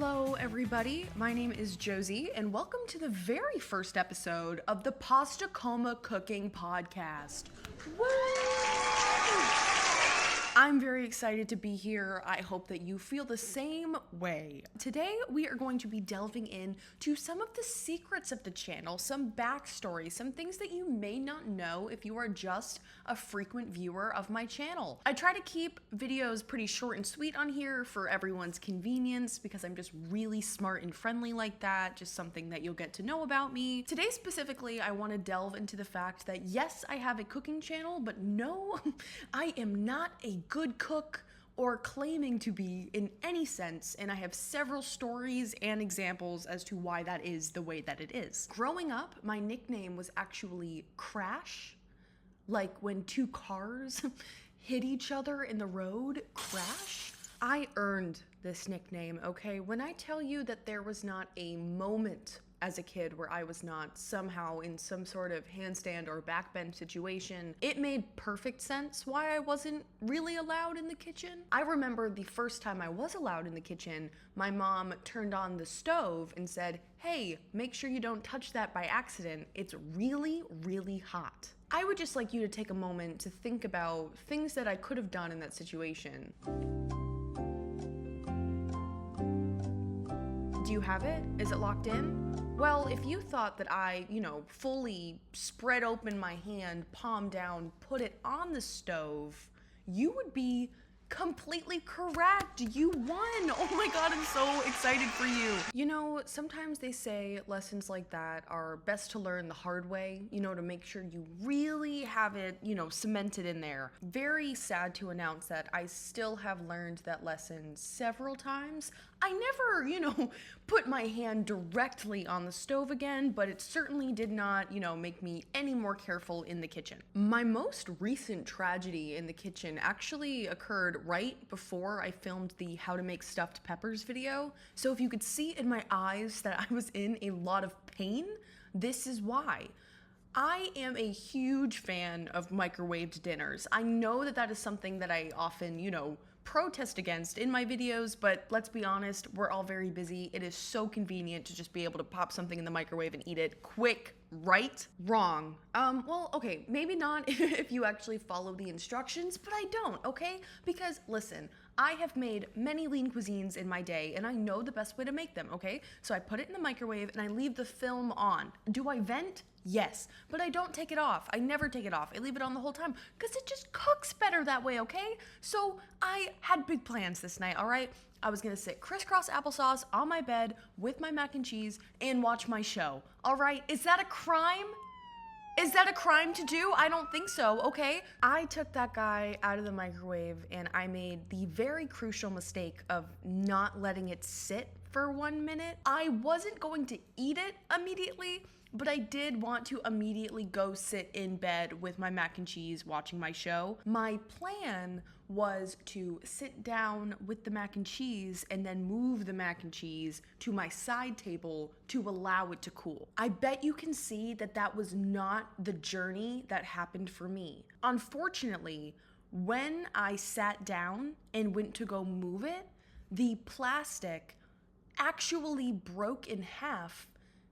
Hello, everybody. My name is Josie, and welcome to the very first episode of the Pasta Coma Cooking Podcast. Woo! I'm very excited to be here. I hope that you feel the same way. Today, we are going to be delving into some of the secrets of the channel, some backstory, some things that you may not know if you are just a frequent viewer of my channel. I try to keep videos pretty short and sweet on here for everyone's convenience because I'm just really smart and friendly like that, just something that you'll get to know about me. Today specifically, I want to delve into the fact that yes, I have a cooking channel, but no, I am not a good cook or claiming to be in any sense, and I have several stories and examples as to why that is the way that it is. Growing up, my nickname was actually Crash, like when two cars hit each other in the road, crash. I earned this nickname, okay? When I tell you that there was not a moment as a kid where I was not somehow in some sort of handstand or backbend situation, it made perfect sense why I wasn't really allowed in the kitchen. I remember the first time I was allowed in the kitchen, my mom turned on the stove and said, "Hey, make sure you don't touch that by accident. It's really, really hot." I would just like you to take a moment to think about things that I could have done in that situation. Do you have it? Is it locked in? Well, if you thought that I, fully spread open my hand, palm down, put it on the stove, you would be completely correct. You won. Oh my God, I'm so excited for you. Sometimes they say lessons like that are best to learn the hard way, to make sure you really have it, cemented in there. Very sad to announce that I still have learned that lesson several times. I never, put my hand directly on the stove again, but it certainly did not, make me any more careful in the kitchen. My most recent tragedy in the kitchen actually occurred right before I filmed the How to Make Stuffed Peppers video. So if you could see in my eyes that I was in a lot of pain, this is why. I am a huge fan of microwaved dinners. I know that is something that I often, protest against in my videos, but let's be honest, we're all very busy. It is so convenient to just be able to pop something in the microwave and eat it quick, right? Wrong. Well, okay, maybe not if you actually follow the instructions, but I don't, okay? Because listen, I have made many lean cuisines in my day and I know the best way to make them, okay? So I put it in the microwave and I leave the film on. Do I vent? Yes, but I don't take it off. I never take it off. I leave it on the whole time because it just cooks better that way, okay? So I had big plans this night, all right? I was gonna sit crisscross applesauce on my bed with my mac and cheese and watch my show, all right? Is that a crime? Is that a crime to do? I don't think so, okay? I took that guy out of the microwave and I made the very crucial mistake of not letting it sit for 1 minute. I wasn't going to eat it immediately, but I did want to immediately go sit in bed with my mac and cheese watching my show. My plan was to sit down with the mac and cheese and then move the mac and cheese to my side table to allow it to cool. I bet you can see that was not the journey that happened for me. Unfortunately, when I sat down and went to go move it, the plastic actually broke in half,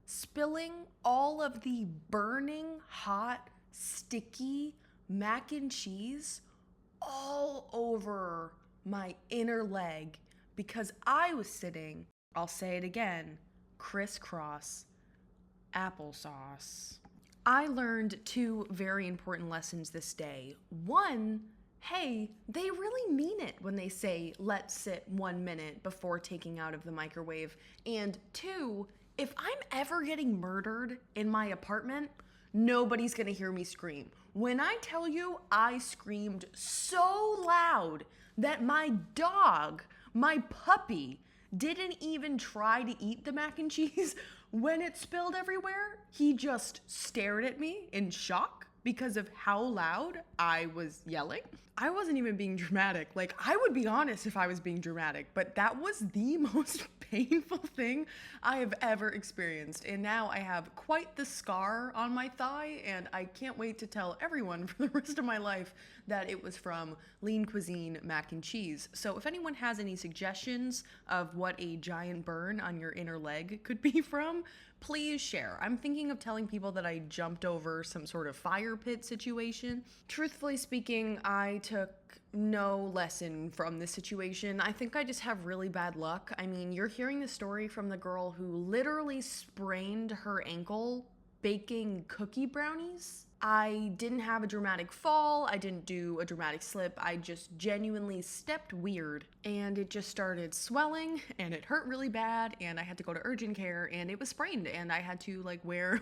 spilling all of the burning, hot, sticky mac and cheese all over my inner leg because I was sitting, I'll say it again, crisscross applesauce. I learned two very important lessons this day. One, hey, they really mean it when they say, let's sit 1 minute before taking out of the microwave. And two, if I'm ever getting murdered in my apartment, nobody's gonna hear me scream. When I tell you I screamed so loud that my dog, my puppy, didn't even try to eat the mac and cheese when it spilled everywhere, he just stared at me in shock. because of how loud I was yelling. I wasn't even being dramatic. Like, I would be honest if I was being dramatic, but that was the most painful thing I have ever experienced. And now I have quite the scar on my thigh, and I can't wait to tell everyone for the rest of my life that it was from Lean Cuisine mac and cheese. So if anyone has any suggestions of what a giant burn on your inner leg could be from, please share. I'm thinking of telling people that I jumped over some sort of fire pit situation. Truthfully speaking, I took no lesson from this situation. I think I just have really bad luck. I mean, you're hearing the story from the girl who literally sprained her ankle baking cookie brownies. I didn't have a dramatic fall, I didn't do a dramatic slip, I just genuinely stepped weird and it just started swelling and it hurt really bad and I had to go to urgent care and it was sprained and I had to like wear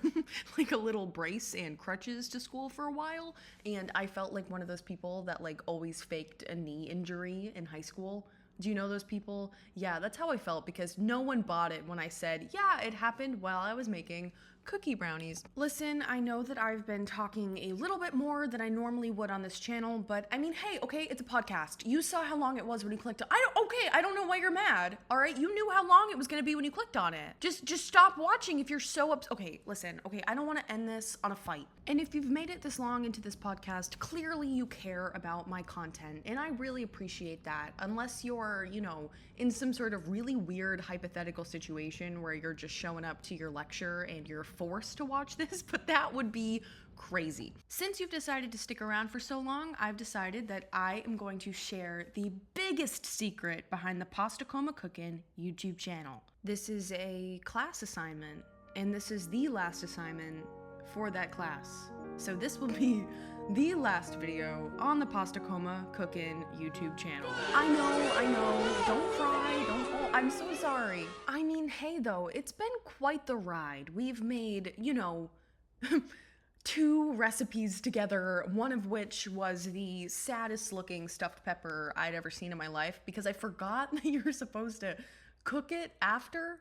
like a little brace and crutches to school for a while, and I felt like one of those people that like always faked a knee injury in high school. Do you know those people? Yeah, that's how I felt because no one bought it when I said, yeah, it happened while I was making cookie brownies. Listen, I know that I've been talking a little bit more than I normally would on this channel, but I mean, hey, okay, it's a podcast. You saw how long it was when you clicked on I don't know why you're mad. All right, you knew how long it was gonna be when you clicked on it. Just stop watching if you're so okay, listen, okay, I don't wanna end this on a fight. And if you've made it this long into this podcast, clearly you care about my content, and I really appreciate that. Unless you're, you know, in some sort of really weird hypothetical situation where you're just showing up to your lecture and you're forced to watch this, but that would be crazy. Since you've decided to stick around for so long, I've decided that I am going to share the biggest secret behind the Pasta Coma Cooking YouTube channel. This is a class assignment, and this is the last assignment for that class. So this will be the last video on the Pasta Coma Cooking YouTube channel. I know, don't cry, I'm so sorry. I mean, hey though, it's been quite the ride. We've made, you know, 2 recipes together, one of which was the saddest looking stuffed pepper I'd ever seen in my life because I forgot that you're supposed to cook it after.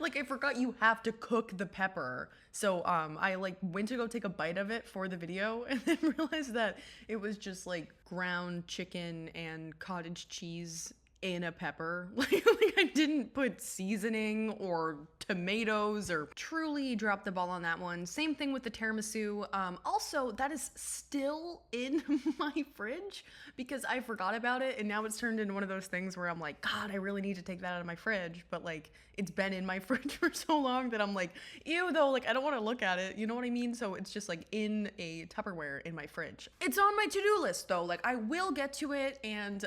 Like I forgot you have to cook the pepper. So I like went to go take a bite of it for the video and then realized that it was just like ground chicken and cottage cheese in a pepper. Like I didn't put seasoning or tomatoes or truly dropped the ball on that one. Same thing with the tiramisu. Also, that is still in my fridge because I forgot about it and now it's turned into one of those things where I'm like, God, I really need to take that out of my fridge. But like, it's been in my fridge for so long that I'm like, ew though, like I don't want to look at it. You know what I mean? So it's just like in a Tupperware in my fridge. It's on my to-do list though. Like I will get to it and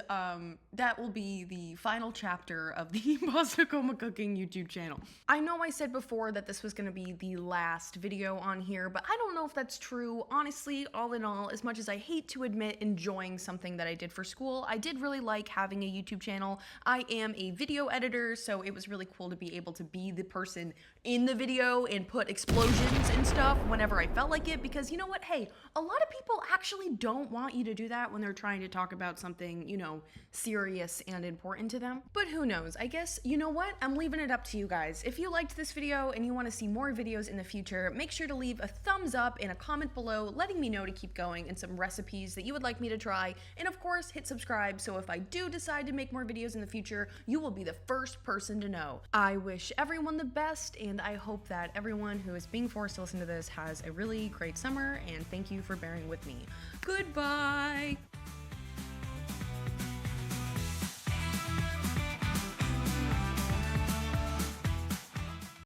that will be the final chapter of the Pasta Coma Cooking YouTube channel. I know I said before that this was going to be the last video on here, but I don't know if that's true. Honestly, all in all, as much as I hate to admit enjoying something that I did for school, I did really like having a YouTube channel. I am a video editor, so it was really cool to be able to be the person in the video and put explosions and stuff whenever I felt like it, because you know what? Hey, a lot of people actually don't want you to do that when they're trying to talk about something, you know, serious and important to them. But who knows? I guess, you know what? I'm leaving it up to you guys. If you liked this video and you want to see more videos in the future, make sure to leave a thumbs up and a comment below letting me know to keep going and some recipes that you would like me to try. And of course, hit subscribe so if I do decide to make more videos in the future, you will be the first person to know. I wish everyone the best, and I hope that everyone who is being forced to listen to this has a really great summer, and thank you for bearing with me. Goodbye!